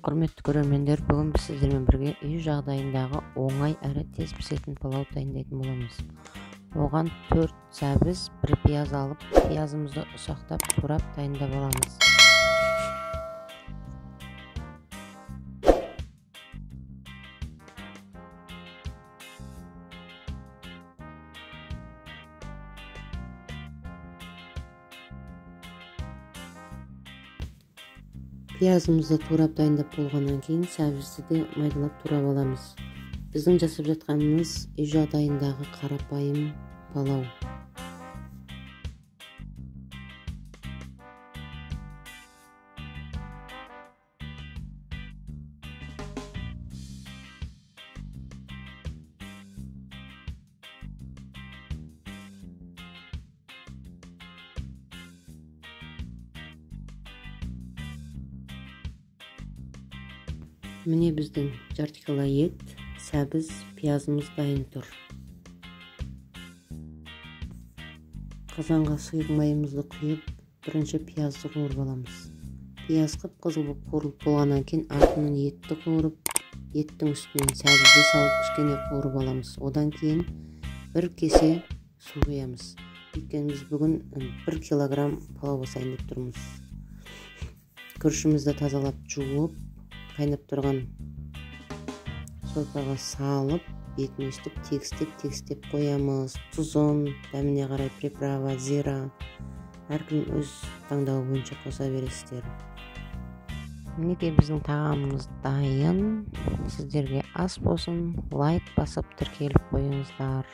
Құрметті көрермендер, бүгін біз сіздермен бірге үй жағдайындағы оңай әрі тез пісетін палау дайындайтын боламыз. Оған 4 сәбіз, 1 пияз алып, пиязымызды ұсақтап турап дайындап аламыз. Пиязымызды турап дайындап болғаннан кейін сәбізді де майдалап турап аламыз. Біздің жасап жатқанымыз үй жағдайындағы қарапайым палау. Міне біздің жарты кило ет, сәбіз, пиязымыз дайын тұр. Қазанға сұйық майымызды құйып, бірінші пиязды қуырып аламыз. Пияз қып-қызыл болып қуырылып болғаннан кейін артынан етті қуырып, еттің үстінен сәбізді салып кішкене қуырып аламыз. Одан кейін 1 кесе су құямыз. Өйткені біз бүгін 1 килограмм палау жасайын деп тұрмыз. Күрішімізді тазалап жуып, қайнап тұрған сорпаға салып, бетін өстіп, тегістеп қоямыз. Тұзын, дәміне қарай приправа, зира, әркім өз таңдауы бойынша қоса бересіздер. Мінекей біздің тағамымыз дайын. Сіздерге ас болсын, лайк басып тіркеліп қойыңыздар.